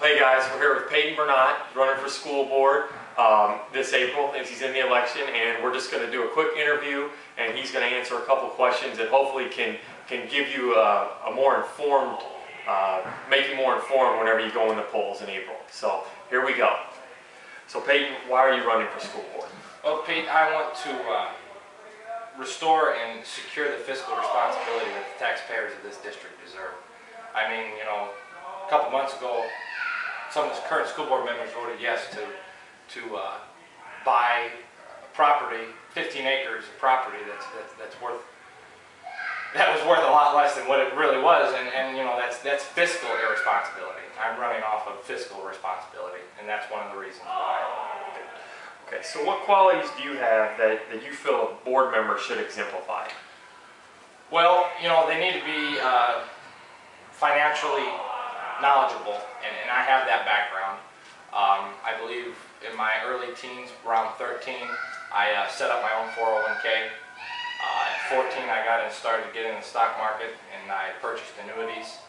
Hey guys, we're here with Peyton Bernot, running for school board this April as he's in the election, and we're just going to do a quick interview, and he's going to answer a couple questions that hopefully can give you a more informed, make you more informed whenever you go in the polls in April. So here we go. So Peyton, why are you running for school board? Well, Pete, I want to restore and secure the fiscal responsibility that the taxpayers of this district deserve. I mean, you know, a couple months ago, some of the current school board members voted yes to buy property, 15 acres of property that was worth a lot less than what it really was, and you know, that's fiscal irresponsibility. I'm running off of fiscal responsibility, and that's one of the reasons why. Okay, so what qualities do you have that you feel a board member should exemplify? Well, you know, they need to be financially knowledgeable, and I have that background. I believe in my early teens, around 13, I set up my own 401k. At 14, I got in, started to get in the stock market, and I purchased annuities.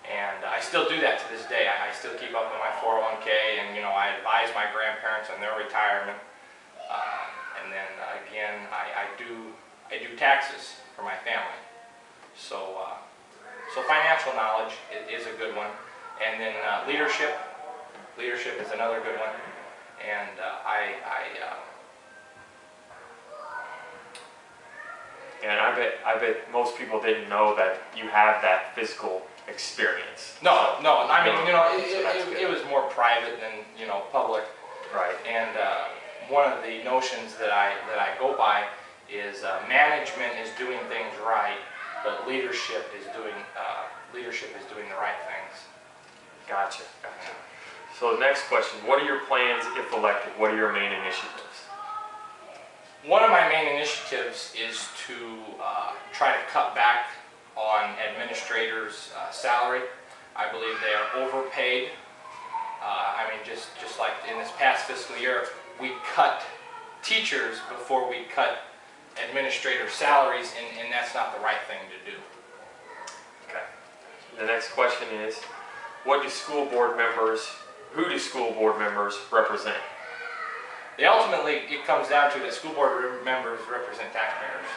And I still do that to this day. I still keep up with my 401k, and you know, I advise my grandparents on their retirement. And then again, I do taxes for my family. So financial knowledge is a good one, and then leadership is another good one. And And I bet most people didn't know that you have that fiscal experience. No. I mean, you know, it was more private than, you know, public. Right. And one of the notions that I go by is management is doing things right, but leadership is doing the right things. Gotcha. So the next question: what are your plans if elected? What are your main initiatives? One of my main initiatives is to try to cut back on administrators' salary. I believe they are overpaid. I mean, just like in this past fiscal year, we cut teachers before we cut administrator salaries, and that's not the right thing to do. Okay. The next question is, who do school board members represent? Ultimately, it comes down to that school board members represent taxpayers,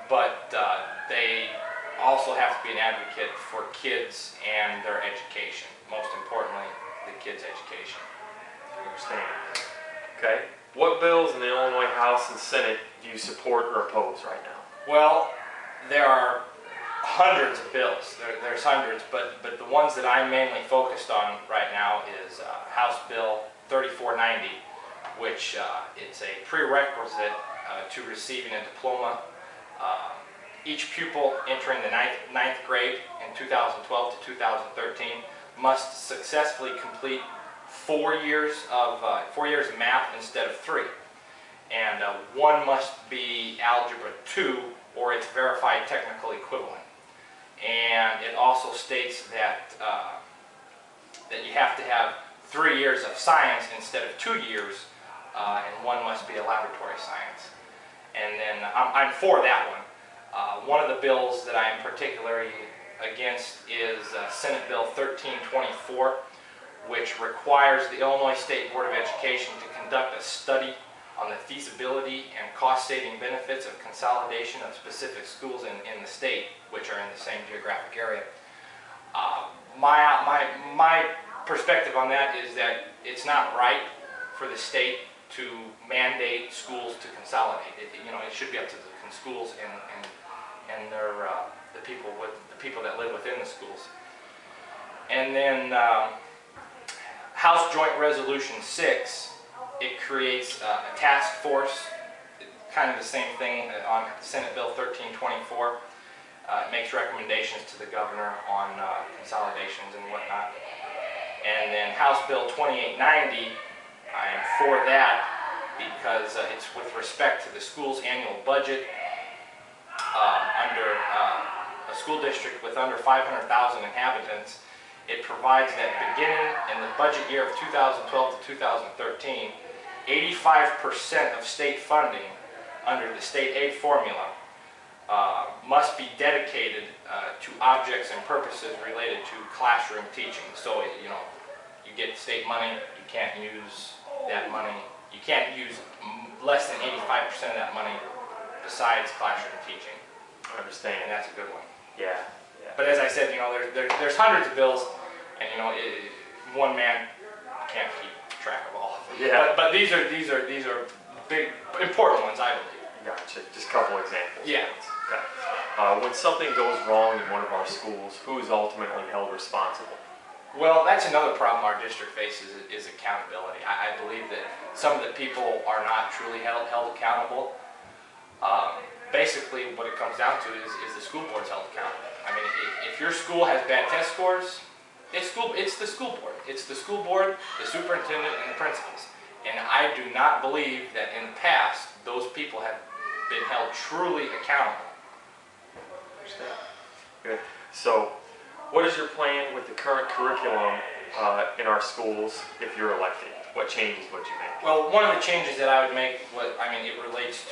but they also have to be an advocate for kids and their education. Most importantly, the kids' education. I understand. Okay. What bills in the Illinois House and Senate do you support or oppose right now? Well, there are hundreds of bills. There's hundreds, but the ones that I'm mainly focused on right now is House Bill 3490, which it's a prerequisite to receiving a diploma. Each pupil entering the ninth grade in 2012 to 2013 must successfully complete 4 years of math instead of 3, and one must be Algebra 2 or its verified technical equivalent. And it also states that that you have to have 3 years of science instead of 2 years, and one must be a laboratory science. And then I'm for that one. One of the bills that I am particularly against is Senate Bill 1324, which requires the Illinois State Board of Education to conduct a study on the feasibility and cost-saving benefits of consolidation of specific schools in the state, which are in the same geographic area. My perspective on that is that it's not right for the state to mandate schools to consolidate. You know, it should be up to the schools and the people that live within the schools. And then House Joint Resolution 6, it creates a task force, kind of the same thing on Senate Bill 1324. It makes recommendations to the governor on consolidations and whatnot. And then House Bill 2890, I am for that because it's with respect to the school's annual budget. Under a school district with under 500,000 inhabitants, it provides that beginning in the budget year of 2012 to 2013, 85% of state funding under the state aid formula must be dedicated to objects and purposes related to classroom teaching. So, you know, you get state money, you can't use that money, you can't use less than 85% of that money besides classroom teaching. I understand. And that's a good one. Yeah. Yeah. But as I said, you know, there's hundreds of bills, and you know, one man can't keep track of all of them. Yeah. But these are big, important ones, I believe. Gotcha. Just a couple examples. Yeah. Okay. When something goes wrong in one of our schools, who is ultimately held responsible? Well, that's another problem our district faces is accountability. I believe that some of the people are not truly held accountable. Basically, what it comes down to is the school board's held accountable. I mean, if your school has bad test scores, it's the school board. It's the school board, the superintendent, and the principals. And I do not believe that in the past, those people have been held truly accountable. Understand. Good. So, what is your plan with the current curriculum in our schools if you're elected? What changes would you make? Well, one of the changes that I would make, it relates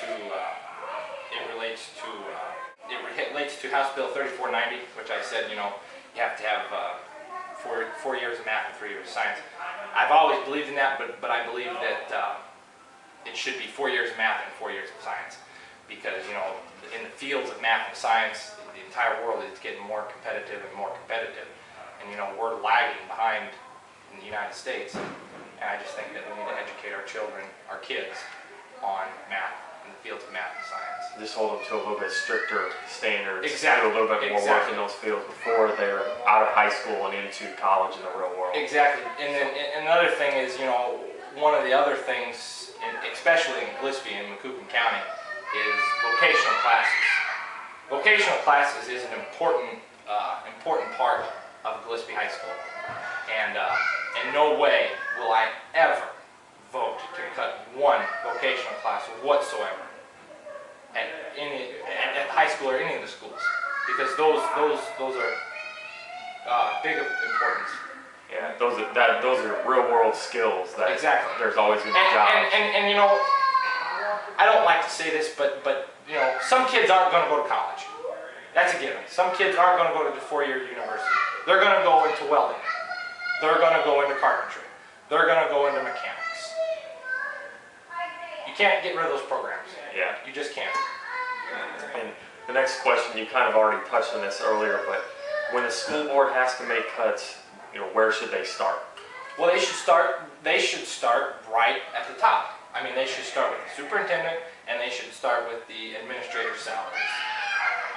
to House Bill 3490, which I said, you know, you have to have 4 years of math and 3 years of science. I've always believed in that, but I believe that it should be 4 years of math and 4 years of science, because you know, in the fields of math and science, the entire world is getting more competitive and more competitive, and you know, we're lagging behind in the United States. And I just think that we need to educate our children, our kids, on math, in the fields of math and science. Just hold them to a little bit stricter standards. Exactly. Do a little bit more work in those fields before they're out of high school and into college in the real world. Exactly. And then another thing is, you know, one of the other things, especially in Gillespie and Macoupin County, is vocational classes. Vocational classes is an important part of Gillespie High School. And in no way will I ever vote to cut one vocational class whatsoever at high school or any of the schools, because those are big of importance. Yeah, those are real world skills that exactly. There's always going to be jobs. And you know, I don't like to say this, but you know, some kids aren't going to go to college. That's a given. Some kids aren't going to go to the 4-year university. They're going to go into welding. They're going to go into carpentry. They're going to go into mechanics. You can't get rid of those programs. Yeah. You just can't. And the next question, you kind of already touched on this earlier, but when the school board has to make cuts, you know, where should they start? Well, they should start right at the top. I mean, they should start with the superintendent, and they should start with the administrator's salaries.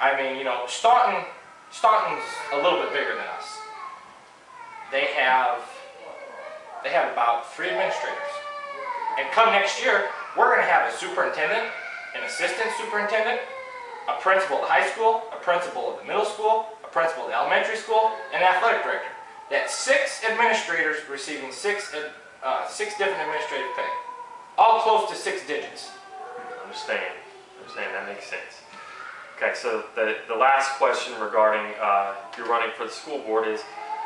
I mean, you know, Staunton's a little bit bigger than us. They have about 3 administrators. And come next year, we're going to have a superintendent, an assistant superintendent, a principal at the high school, a principal at the middle school, a principal at the elementary school, and an athletic director. That's 6 administrators receiving 6 different administrative pay. All close to 6 digits. Understand, that makes sense. Okay, so the last question regarding you're running for the school board is,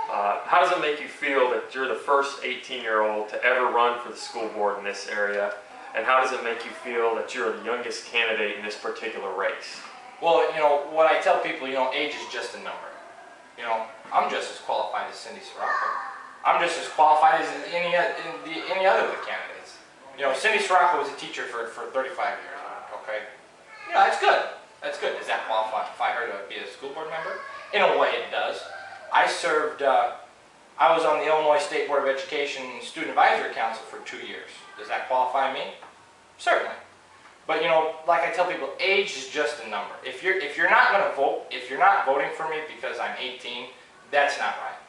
how does it make you feel that you're the first 18-year-old to ever run for the school board in this area? And how does it make you feel that you're the youngest candidate in this particular race? Well, you know, what I tell people, you know, age is just a number. You know, I'm just as qualified as Cindy Sirocco. I'm just as qualified as any other of the candidates. You know, Cindy Sirocco was a teacher for 35 years, okay? You know, that's good. That's good. Does that qualify her to be a school board member? In a way, it does. I was on the Illinois State Board of Education Student Advisory Council for 2 years. Does that qualify me? Certainly. But you know, like I tell people, age is just a number. If you're not going to vote, if you're not voting for me because I'm 18, that's not right.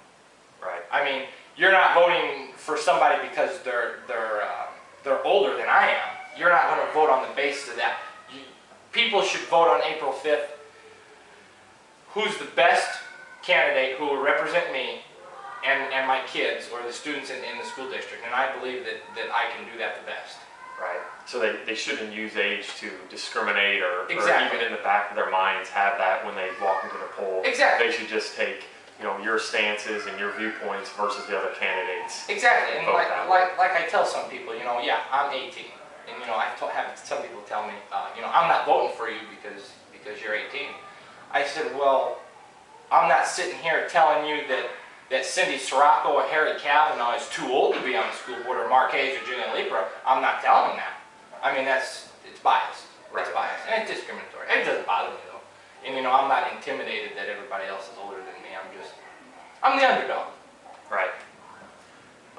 Right. I mean, you're not voting for somebody because they're older than I am. You're not going to vote on the basis of that. People should vote on April 5th. Who's the best candidate who will represent me and my kids or the students in the school district? And I believe that I can do that the best. Right. So they shouldn't use age to discriminate or Exactly. even in the back of their minds have that when they walk into the poll. Exactly. They should just take, you know, your stances and your viewpoints versus the other candidates. Exactly. And Vote like I tell some people, you know, yeah, I'm 18. And you know, have some people tell me, you know, I'm not voting for you because you're 18. I said, well, I'm not sitting here telling you that that Cindy Sirocco or Harry Kavanaugh is too old to be on the school board, or Mark Hayes or Julian Lepra, I'm not telling them that. I mean, it's biased. Right. It's biased, and it's discriminatory. It doesn't bother me though. And you know, I'm not intimidated that everybody else is older than me. I'm the underdog. Right.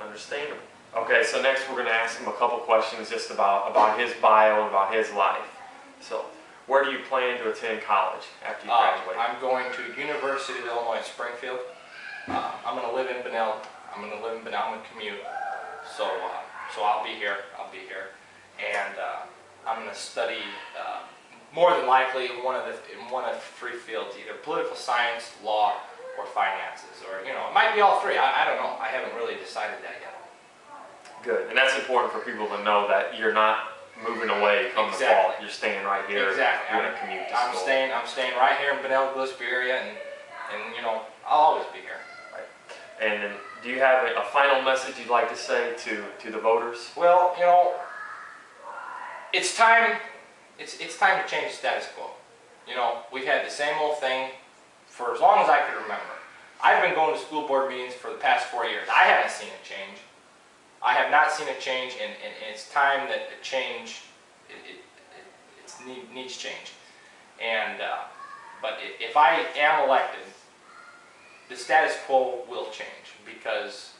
Understandable. Okay, so next we're going to ask him a couple questions just about his bio and about his life. So, where do you plan to attend college after you graduate? I'm going to University of Illinois Springfield. I'm going to live in Benel. I'm going to commute. So I'll be here. And I'm going to study more than likely in one of three fields, either political science, law, or finances, or you know, it might be all three. I don't know. I haven't really decided that yet. Good, and that's important for people to know that you're not moving away from the fall. You're staying right here. Exactly. You're going to commute to school. I'm staying right here in Benel, Gillespie area, and you know, I'll always be here. Right. And then, do you have a final message you'd like to say to the voters? Well, you know, it's time. It's time to change the status quo. You know, we've had the same old thing for as long as I could remember. I've been going to school board meetings for the past 4 years. I haven't seen a change. I have not seen a change, and it's time that a change, needs change. And, but if I am elected, the status quo will change, because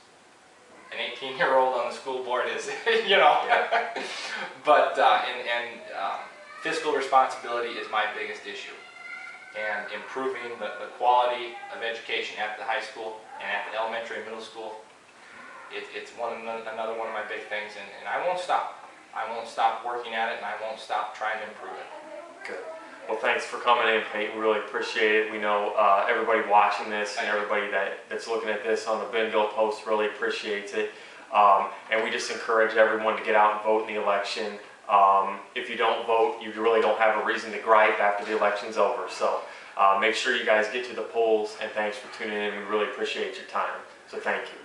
an 18-year-old on the school board is, you know, but, fiscal responsibility is my biggest issue. And improving the quality of education at the high school and at the elementary and middle school, it's another one of my big things, and I won't stop. I won't stop working at it, and I won't stop trying to improve it. Good. Well, thanks for coming in, Peyton. We really appreciate it. We know everybody watching this and everybody that's looking at this on the Benville Post really appreciates it. And we just encourage everyone to get out and vote in the election. If you don't vote, you really don't have a reason to gripe after the election's over. So make sure you guys get to the polls, and thanks for tuning in. We really appreciate your time. So thank you.